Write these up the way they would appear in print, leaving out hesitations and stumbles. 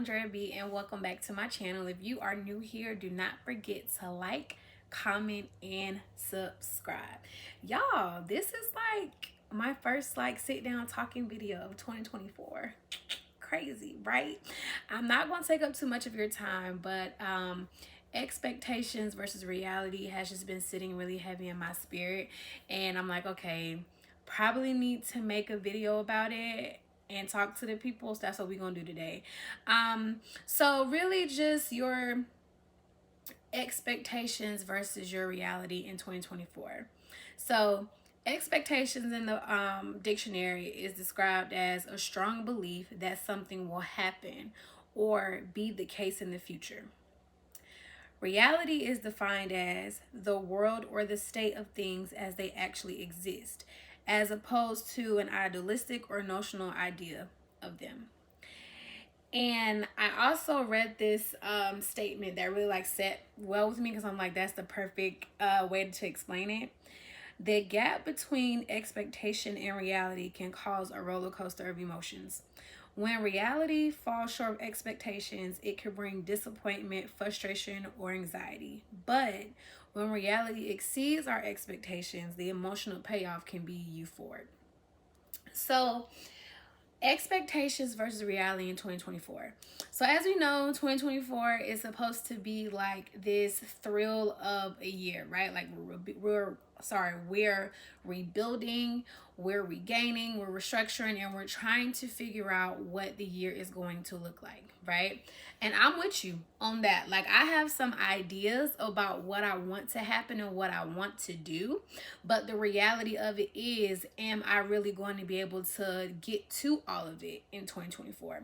Andrea B, and welcome back to my channel. If you are new here, do not forget to like, comment, and subscribe. Y'all, this is like my first sit down talking video of 2024. Crazy, right? I'm not going to take up too much of your time, but expectations versus reality has just been sitting really heavy in my spirit, and I'm like, okay, probably need to make a video about it and talk to the people. So that's what we're gonna do today. So really just your expectations versus your reality in 2024. So expectations in the dictionary is described as a strong belief that something will happen or be the case in the future. Reality is defined as the world or the state of things as they actually exist, as opposed to an idealistic or notional idea of them. And I also read this statement that really sat well with me, because I'm like, that's the perfect way to explain it. The gap between expectation and reality can cause a roller coaster of emotions. When reality falls short of expectations, it can bring disappointment, frustration, or anxiety. But when reality exceeds our expectations, the emotional payoff can be euphoric. So, expectations versus reality in 2024. So as we know, 2024 is supposed to be like this thrill of a year, right? Like we're rebuilding, we're regaining, we're restructuring, and we're trying to figure out what the year is going to look like, right? And I'm with you on that. Like, I have some ideas about what I want to happen and what I want to do, but the reality of it is, am I really going to be able to get to all of it in 2024?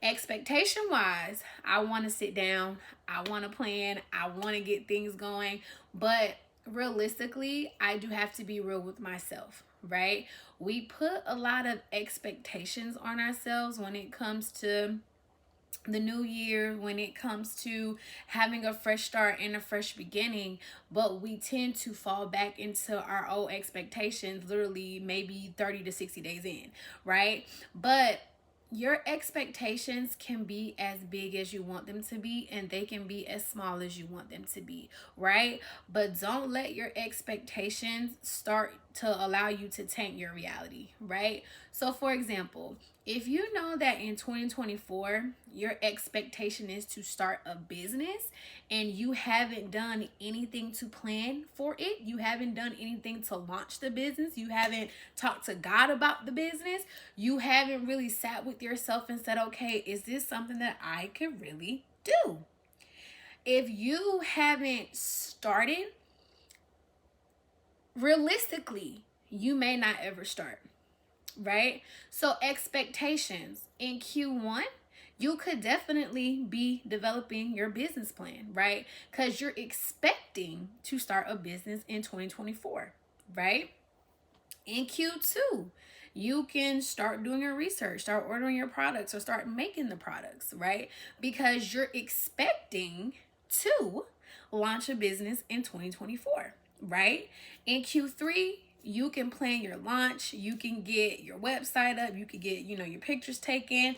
Expectation wise, I want to sit down, I want to plan, I want to get things going, but realistically, I do have to be real with myself, right? We put a lot of expectations on ourselves when it comes to the new year, when it comes to having a fresh start and a fresh beginning, but we tend to fall back into our old expectations literally maybe 30 to 60 days in, right? But your expectations can be as big as you want them to be, and they can be as small as you want them to be, right? But don't let your expectations start to allow you to taint your reality, right? So for example, if you know that in 2024 your expectation is to start a business and you haven't done anything to plan for it, you haven't done anything to launch the business, you haven't talked to God about the business, you haven't really sat with yourself and said, okay, is this something that I could really do? If you haven't started, realistically, you may not ever start, right? So expectations in Q1, you could definitely be developing your business plan, right? Because you're expecting to start a business in 2024, right? In Q2, you can start doing your research, start ordering your products, or start making the products, right? Because you're expecting to launch a business in 2024, right? In Q3, you can plan your launch, you can get your website up, you can get, your pictures taken,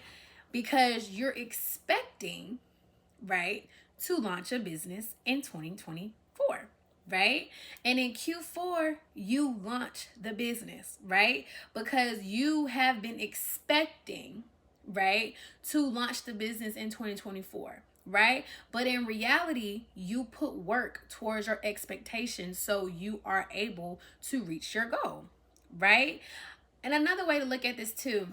because you're expecting, right, to launch a business in 2024, right? And in Q4, you launch the business, right? Because you have been expecting, right, to launch the business in 2024, right? But in reality, you put work towards your expectations so you are able to reach your goal, right? And another way to look at this too,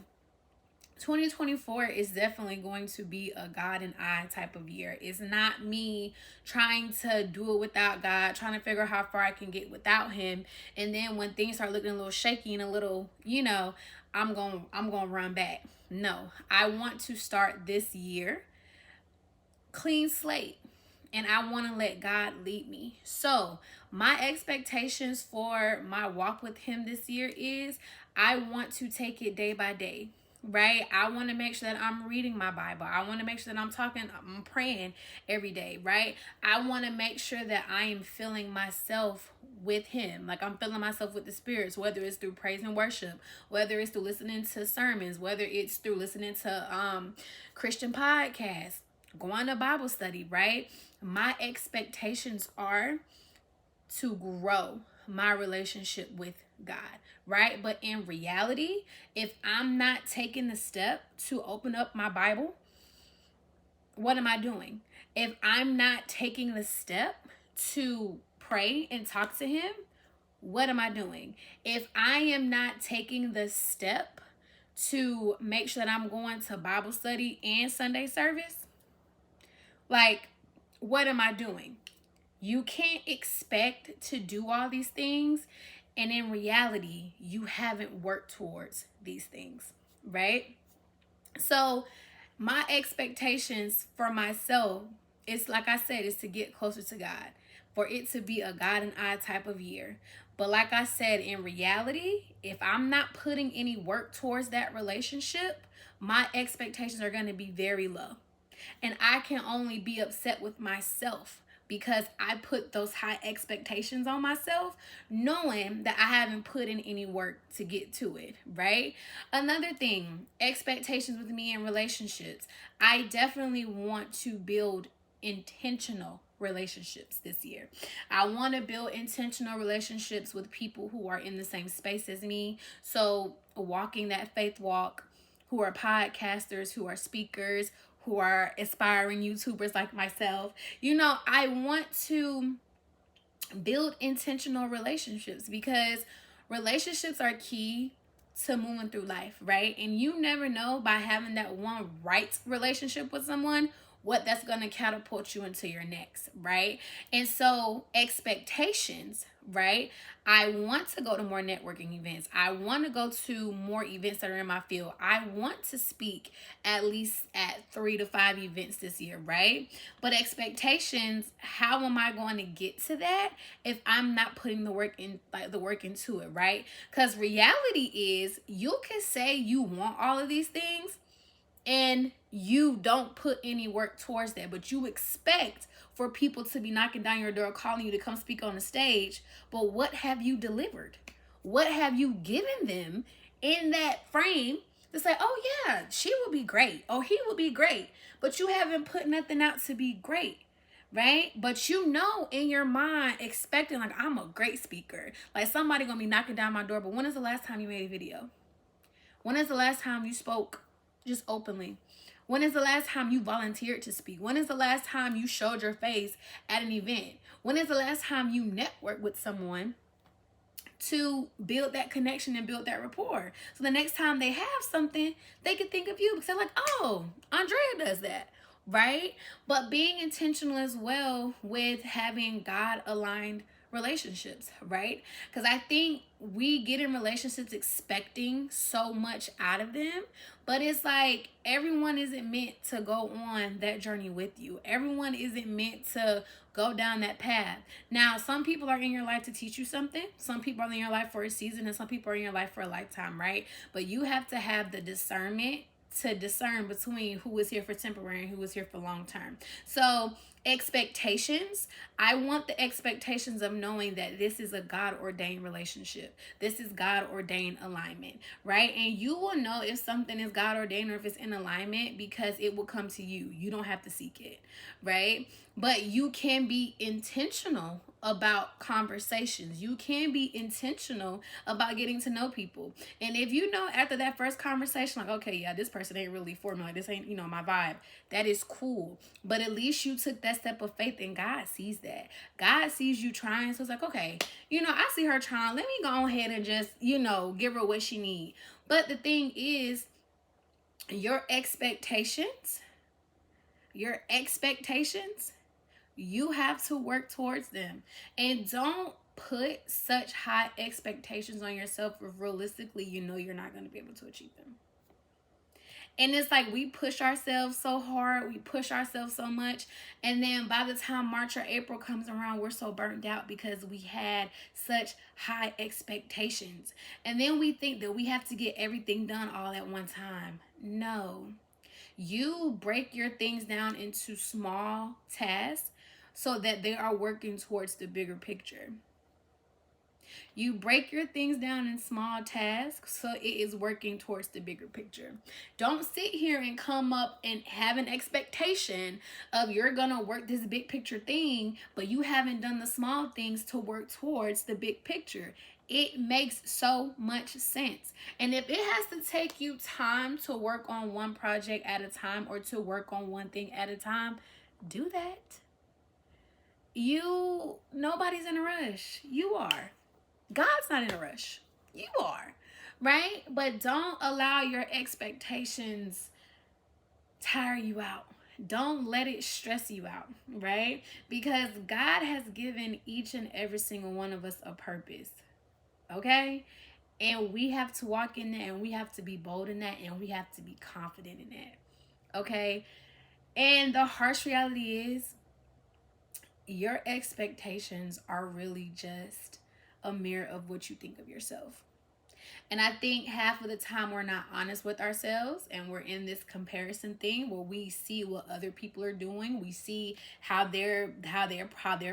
2024 is definitely going to be a God and I type of year. It's not me trying to do it without God, trying to figure out how far I can get without him. And then when things start looking a little shaky and a little, I'm going to run back. No, I want to start this year clean slate, and I want to let God lead me. So my expectations for my walk with him this year is I want to take it day by day, right? I want to make sure that I'm reading my Bible. I want to make sure that I'm praying every day, right? I want to make sure that I am filling myself with Him. Like I'm filling myself with the spirits, whether it's through praise and worship, whether it's through listening to sermons, whether it's through listening to Christian podcasts, going to Bible study, right? My expectations are to grow my relationship with God, right? But in reality, if I'm not taking the step to open up my Bible, what am I doing? If I'm not taking the step to pray and talk to Him, what am I doing? If I am not taking the step to make sure that I'm going to Bible study and Sunday service, like, what am I doing? You can't expect to do all these things, and in reality, you haven't worked towards these things, right? So, my expectations for myself is, like I said, is to get closer to God, for it to be a God and I type of year. But like I said, in reality, if I'm not putting any work towards that relationship, my expectations are going to be very low. And I can only be upset with myself because I put those high expectations on myself, knowing that I haven't put in any work to get to it, right? Another thing, expectations with me in relationships. I definitely want to build intentional relationships this year. I want to build intentional relationships with people who are in the same space as me. So, walking that faith walk, who are podcasters, who are speakers, who are aspiring YouTubers like myself. I want to build intentional relationships because relationships are key to moving through life, right? And you never know by having that one right relationship with someone what that's going to catapult you into your next, right? And so expectations, right? I want to go to more networking events. I want to go to more events that are in my field. I want to speak at least at 3 to 5 events this year, right? But expectations, how am I going to get to that if I'm not putting the work into it, right? Because reality is you can say you want all of these things and you don't put any work towards that, but you expect for people to be knocking down your door, calling you to come speak on the stage. But what have you delivered? What have you given them in that frame to say, oh yeah, she will be great, or he will be great, but you haven't put nothing out to be great, right? But in your mind, expecting like I'm a great speaker, like somebody gonna be knocking down my door. But when is the last time you made a video? When is the last time you spoke just openly? When is the last time you volunteered to speak? When is the last time you showed your face at an event? When is the last time you networked with someone to build that connection and build that rapport? So the next time they have something, they can think of you because they're like, oh, Andrea does that, right? But being intentional as well with having God aligned relationships, right? Because I think we get in relationships expecting so much out of them, but it's like everyone isn't meant to go on that journey with you. Everyone isn't meant to go down that path. Now, some people are in your life to teach you something. Some people are in your life for a season, and some people are in your life for a lifetime, right? But you have to have the discernment to discern between who is here for temporary and who is here for long term. So expectations, I want the expectations of knowing that this is a God ordained relationship. This is God ordained alignment, right? And you will know if something is God ordained or if it's in alignment because it will come to you. You don't have to seek it, right? But you can be intentional about conversations. You can be intentional about getting to know people. And if you know after that first conversation, like, okay, yeah, this person ain't really for me, like this ain't, my vibe, that is cool. But at least you took that step of faith and God sees that. God sees you trying. So it's like, okay, I see her trying. Let me go ahead and just, give her what she needs. But the thing is, your expectations, you have to work towards them. And don't put such high expectations on yourself if realistically you're not going to be able to achieve them. And it's like we push ourselves so hard, we push ourselves so much, and then by the time March or April comes around, we're so burnt out because we had such high expectations. And then we think that we have to get everything done all at one time. No. You break your things down into small tasks so that they are working towards the bigger picture. You break your things down in small tasks so it is working towards the bigger picture. Don't sit here and come up and have an expectation of you're gonna work this big picture thing, but you haven't done the small things to work towards the big picture. It makes so much sense. And if it has to take you time to work on one project at a time or to work on one thing at a time, do that. Nobody's in a rush. You are. God's not in a rush. You are, right? But don't allow your expectations tire you out. Don't let it stress you out, right? Because God has given each and every single one of us a purpose, okay? And we have to walk in that, and we have to be bold in that, and we have to be confident in that, okay? And the harsh reality is your expectations are really just a mirror of what you think of yourself. And I think half of the time we're not honest with ourselves, and we're in this comparison thing where we see what other people are doing. We see how they're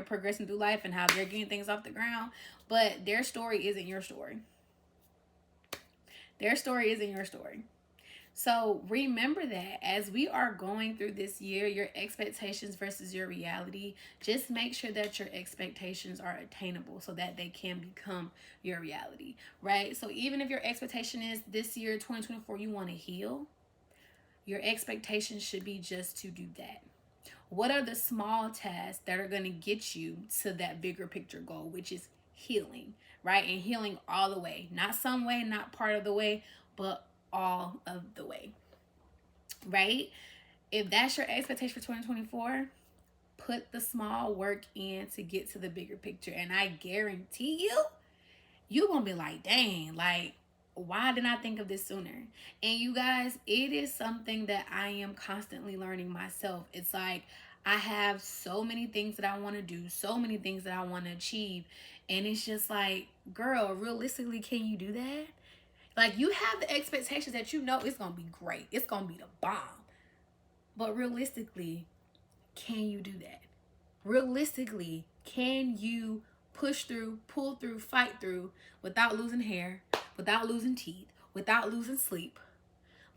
progressing through life and how they're getting things off the ground, but their story isn't your story. Their story isn't your story. So remember that as we are going through this year, your expectations versus your reality, just make sure that your expectations are attainable so that they can become your reality, right? So even if your expectation is this year, 2024, you want to heal, your expectations should be just to do that. What are the small tasks that are going to get you to that bigger picture goal, which is healing, right? And healing all the way, not some way, not part of the way, but all of the way, right? If that's your expectation for 2024, put the small work in to get to the bigger picture. And I guarantee you're going to be like, dang, like, why didn't I think of this sooner? And you guys, it is something that I am constantly learning myself. It's like I have so many things that I want to do, so many things that I want to achieve. And it's just like, girl, realistically, can you do that? Like, you have the expectations that you know it's going to be great. It's going to be the bomb. But realistically, can you do that? Realistically, can you push through, pull through, fight through without losing hair, without losing teeth, without losing sleep?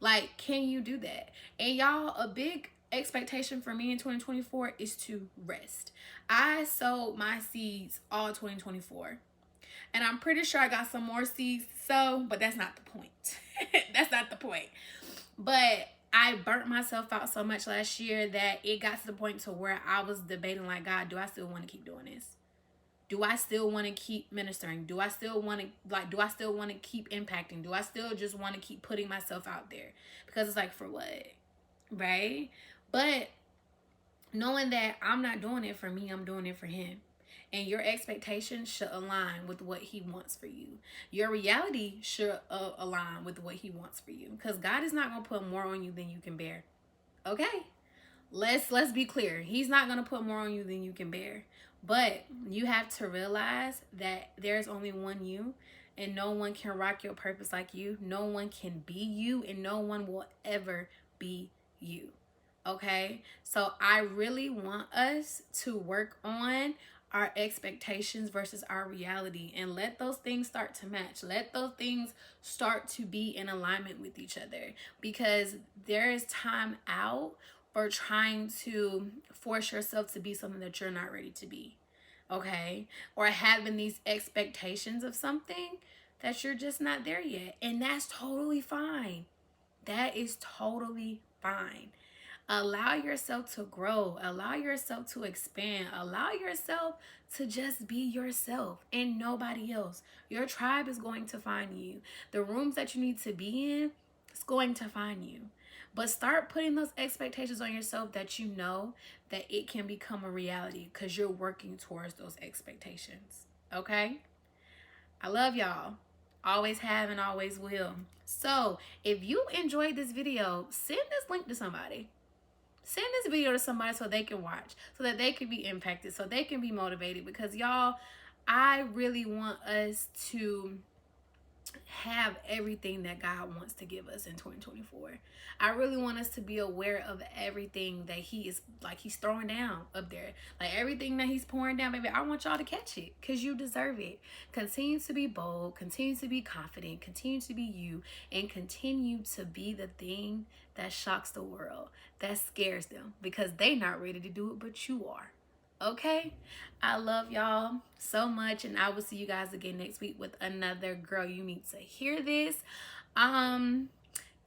Like, can you do that? And y'all, a big expectation for me in 2024 is to rest. I sowed my seeds all 2024. And I'm pretty sure I got some more seeds to sow, but that's not the point. That's not the point. But I burnt myself out so much last year that it got to the point to where I was debating, like, God, do I still want to keep doing this? Do I still want to keep ministering? Do I still want to keep impacting? Do I still just want to keep putting myself out there? Because it's like, for what? Right? But knowing that I'm not doing it for me, I'm doing it for him. And your expectations should align with what he wants for you. Your reality should align with what he wants for you. Because God is not going to put more on you than you can bear. Okay? Let's be clear. He's not going to put more on you than you can bear. But you have to realize that there's only one you. And no one can rock your purpose like you. No one can be you. And no one will ever be you. Okay? So I really want us to work on our expectations versus our reality, and let those things start to match. Let those things start to be in alignment with each other, because there is time out for trying to force yourself to be something that you're not ready to be, okay? Or having these expectations of something that you're just not there yet, and that's totally fine. That is totally fine. Allow yourself to grow. Allow yourself to expand. Allow yourself to just be yourself and nobody else. Your tribe is going to find you. The rooms that you need to be in, it's going to find you. But start putting those expectations on yourself that you know that it can become a reality, because you're working towards those expectations. Okay? I love y'all. Always have and always will. So if you enjoyed this video, send this link to somebody. Send this video to somebody so they can watch, so that they can be impacted, so they can be motivated. Because y'all, I really want us to have everything that God wants to give us in 2024. I really want us to be aware of everything that he's throwing down up there. Like everything that he's pouring down, baby, I want y'all to catch it because you deserve it. Continue to be bold, continue to be confident, continue to be you, and continue to be the thing that shocks the world, that scares them, because they not ready to do it, but you are. Okay, I love y'all so much, and I will see you guys again next week with another Girl You Need to Hear This.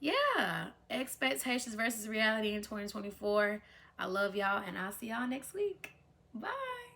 Yeah, expectations versus reality in 2024. I love y'all, and I'll see y'all next week. Bye.